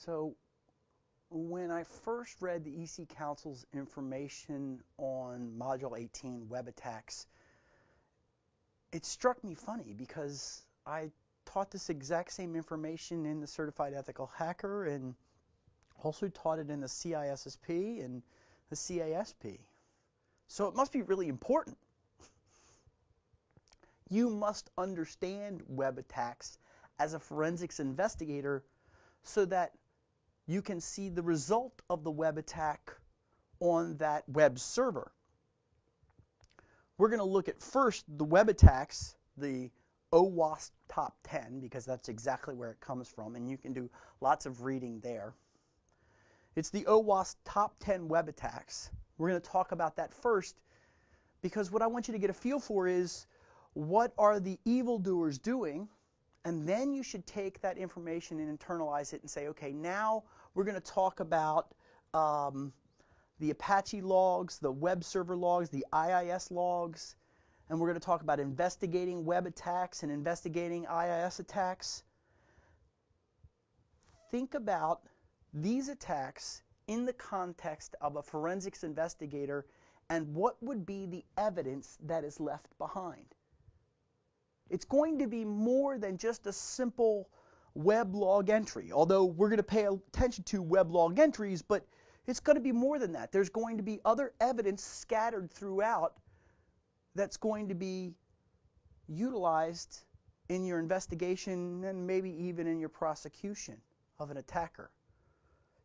So when I first read the EC Council's information on Module 18 web attacks, it struck me funny because I taught this exact same information in the Certified Ethical Hacker and also taught it in the CISSP and the CASP. So it must be really important. You must understand web attacks as a forensics investigator so that you can see the result of the web attack on that web server. We're going to look at first the web attacks, the OWASP top 10, because that's exactly where it comes from, and you can do lots of reading there. It's the OWASP top 10 web attacks. We're going to talk about that first because what I want you to get a feel for is what are the evildoers doing, and then you should take that information and internalize it and say, okay, now we're going to talk about the Apache logs, the web server logs, the IIS logs, and we're going to talk about investigating web attacks and investigating IIS attacks. Think about these attacks in the context of a forensics investigator and what would be the evidence that is left behind. It's going to be more than just a simple web log entry, although we're going to pay attention to web log entries, but it's going to be more than that. There's going to be other evidence scattered throughout that's going to be utilized in your investigation and maybe even in your prosecution of an attacker.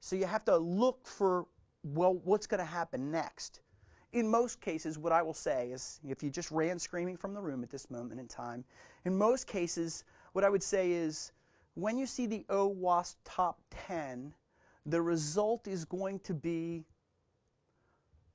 So you have to look for, well, what's going to happen next? In most cases, what I will say is, if you just ran screaming from the room at this moment in time, in most cases, what I would say is, when you see the OWASP top 10, the result is going to be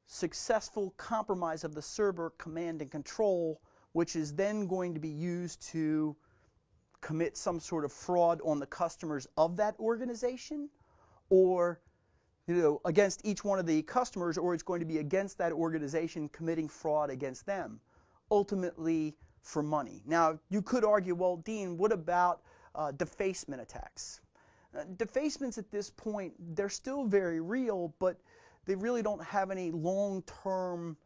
successful compromise of the server command and control, which is then going to be used to commit some sort of fraud on the customers of that organization, or against each one of the customers, or it's going to be against that organization committing fraud against them, ultimately for money. Now, you could argue, well, Dean, what about defacement attacks? Defacements at this point, they're still very real, but they really don't have any long-term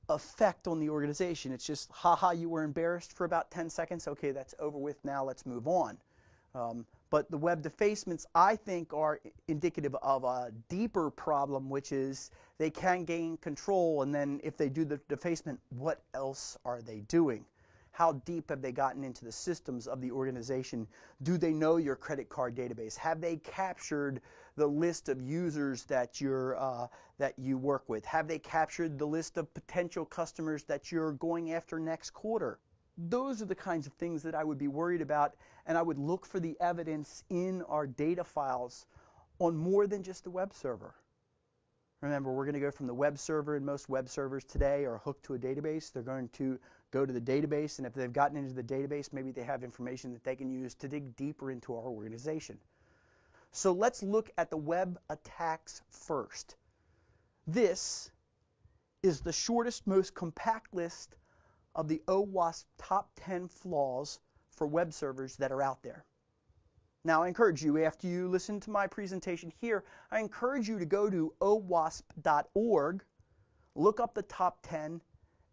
effect on the organization. It's just, haha, you were embarrassed for about 10 seconds. Okay, that's over with now. Let's move on. But the web defacements, I think, are indicative of a deeper problem, which is they can gain control, and then if they do the defacement, what else are they doing? How deep have they gotten into the systems of the organization? Do they know your credit card database? Have they captured the list of users that you work with? Have they captured the list of potential customers that you're going after next quarter? Those are the kinds of things that I would be worried about, and I would look for the evidence in our data files on more than just the web server. Remember, we're going to go from the web server, and most web servers today are hooked to a database. They're going to go to the database, and if they've gotten into the database, maybe they have information that they can use to dig deeper into our organization. So let's look at the web attacks first. This is the shortest, most compact list of the OWASP top 10 flaws for web servers that are out there. Now, I encourage you, after you listen to my presentation here, I encourage you to go to owasp.org, look up the top 10,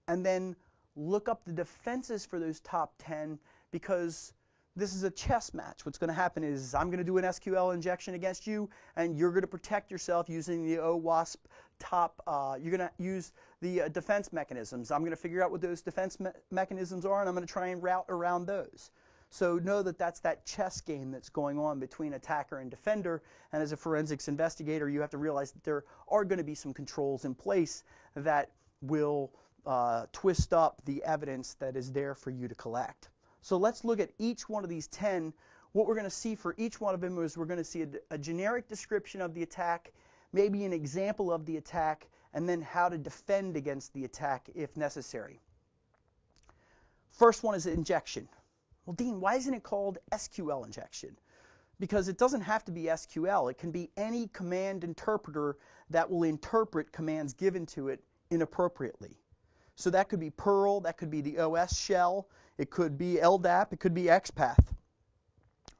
and then look up the defenses for those top 10, because this is a chess match. What's going to happen is I'm going to do an SQL injection against you, and you're going to protect yourself using the OWASP top. You're going to use the defense mechanisms. I'm going to figure out what those defense mechanisms are, and I'm going to try and route around those. So know that that's that chess game that's going on between attacker and defender, and as a forensics investigator, you have to realize that there are going to be some controls in place that will twist up the evidence that is there for you to collect. So let's look at each one of these 10. What we're going to see for each one of them is we're going to see a generic description of the attack, maybe an example of the attack, and then how to defend against the attack if necessary. First one is injection. Well, Dean, why isn't it called SQL injection? Because it doesn't have to be SQL. It can be any command interpreter that will interpret commands given to it inappropriately. So that could be Perl, that could be the OS shell, it could be LDAP, it could be XPath.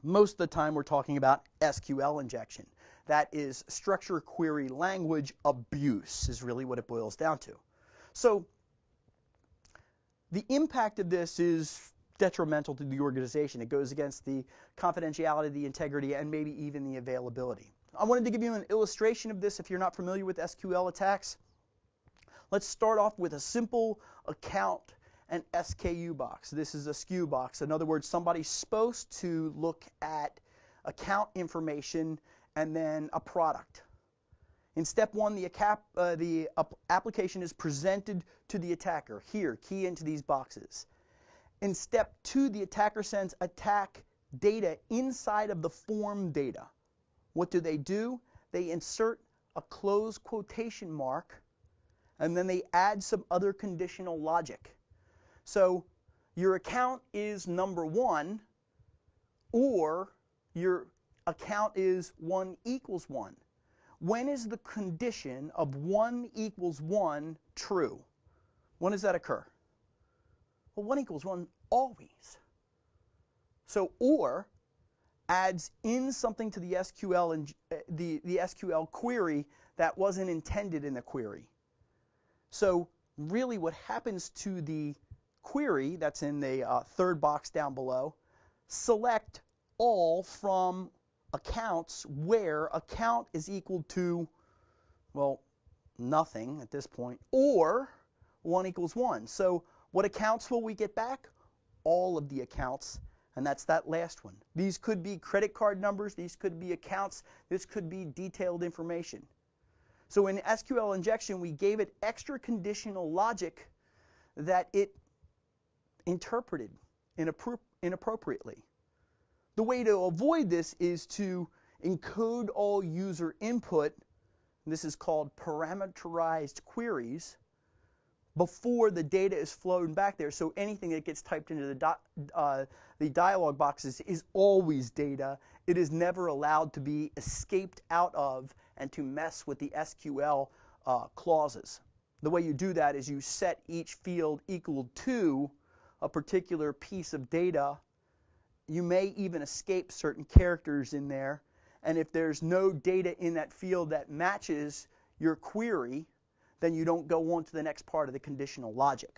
Most of the time we're talking about SQL injection. That is structure query language abuse is really what it boils down to. So the impact of this is detrimental to the organization. It goes against the confidentiality, the integrity, and maybe even the availability. I wanted to give you an illustration of this if you're not familiar with SQL attacks. Let's start off with a simple account and SKU box. This is a SKU box. In other words, somebody's supposed to look at account information and then a product. In step one, the application is presented to the attacker. Here, key into these boxes. In step two, the attacker sends attack data inside of the form data. What do? They insert a close quotation mark, and then they add some other conditional logic. So your account is number 1, or your account is 1 equals 1. When is the condition of 1 equals 1 true? When does that occur? Well, 1 equals 1 always. So or adds in something to the SQL and the SQL query that wasn't intended in the query. So really what happens to the query that's in the third box down below, select all from accounts where account is equal to, well, nothing at this point, or 1 equals 1. So what accounts will we get back? All of the accounts, and that's that last one. These could be credit card numbers, these could be accounts, this could be detailed information. So in SQL injection, we gave it extra conditional logic that it interpreted inappropriately. The way to avoid this is to encode all user input, this is called parameterized queries, before the data is flowed back there. So anything that gets typed into the dialog boxes is always data. It is never allowed to be escaped out of and to mess with the SQL clauses. The way you do that is you set each field equal to a particular piece of data. You may even escape certain characters in there, and if there's no data in that field that matches your query, then you don't go on to the next part of the conditional logic.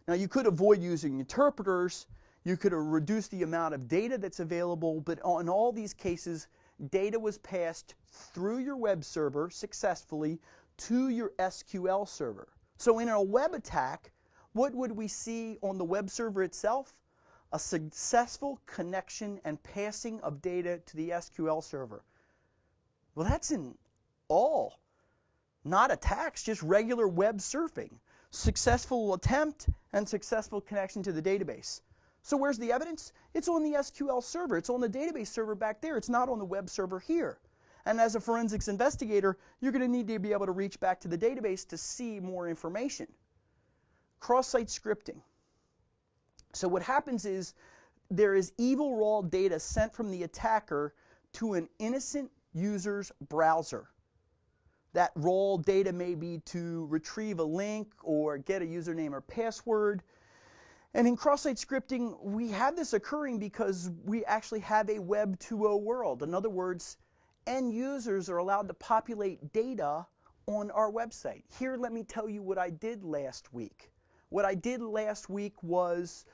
Now you could avoid using interpreters, you could reduce the amount of data that's available, but in all these cases, data was passed through your web server successfully to your SQL server. So in a web attack, what would we see on the web server itself? A successful connection and passing of data to the SQL server. Well, that's in all, not attacks, just regular web surfing. Successful attempt and successful connection to the database. So where's the evidence? It's on the SQL server. It's on the database server back there. It's not on the web server here. And as a forensics investigator, you're going to need to be able to reach back to the database to see more information. Cross-site scripting. So what happens is there is evil raw data sent from the attacker to an innocent user's browser. That raw data may be to retrieve a link or get a username or password. And in cross-site scripting, we have this occurring because we actually have a Web 2.0 world. In other words, end users are allowed to populate data on our website. Here, let me tell you what I did last week. What I did last week was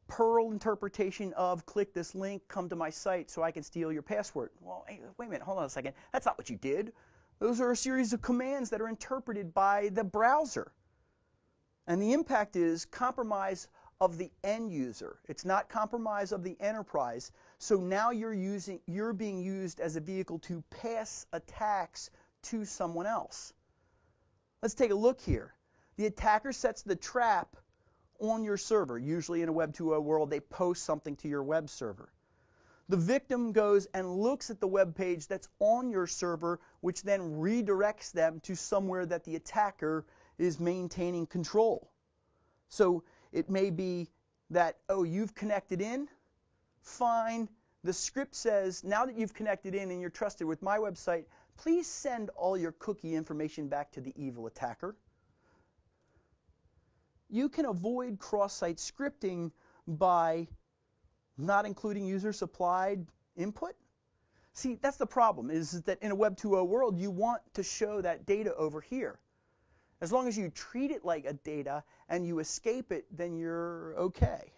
Perl interpretation of click this link, come to my site so I can steal your password. Well, hey, wait a minute, hold on a second. That's not what you did. Those are a series of commands that are interpreted by the browser. And the impact is compromise of the end user. It's not compromise of the enterprise. So now you're being used as a vehicle to pass attacks to someone else. Let's take a look here. The attacker sets the trap on your server. Usually in a Web 2.0 world, they post something to your web server. The victim goes and looks at the web page that's on your server, which then redirects them to somewhere that the attacker is maintaining control. So it may be that, oh, you've connected in? Fine. The script says, now that you've connected in and you're trusted with my website, please send all your cookie information back to the evil attacker. You can avoid cross-site scripting by not including user-supplied input? See, that's the problem, is that in a Web 2.0 world, you want to show that data over here. As long as you treat it like a data and you escape it, then you're okay.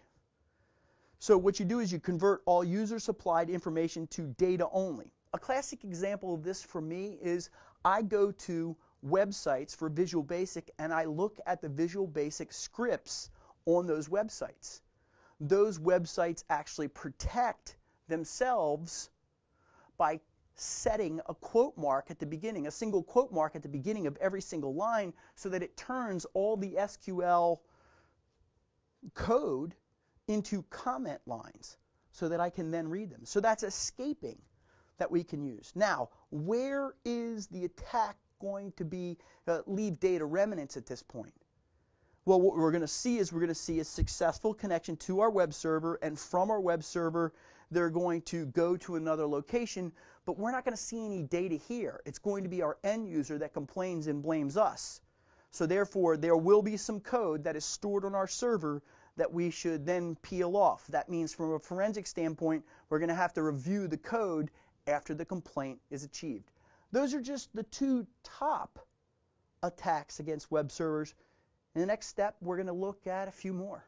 So what you do is you convert all user-supplied information to data only. A classic example of this for me is I go to websites for Visual Basic and I look at the Visual Basic scripts on those websites. Those websites actually protect themselves by setting a quote mark at the beginning, a single quote mark at the beginning of every single line, so that it turns all the SQL code into comment lines so that I can then read them. So that's escaping that we can use. Now, where is the attack going to be leave data remnants at this point? Well, what we're going to see is we're going to see a successful connection to our web server, and from our web server they're going to go to another location, but we're not going to see any data here. It's going to be our end user that complains and blames us. So therefore, there will be some code that is stored on our server that we should then peel off. That means from a forensic standpoint, we're going to have to review the code after the complaint is achieved. Those are just the two top attacks against web servers. In the next step, we're going to look at a few more.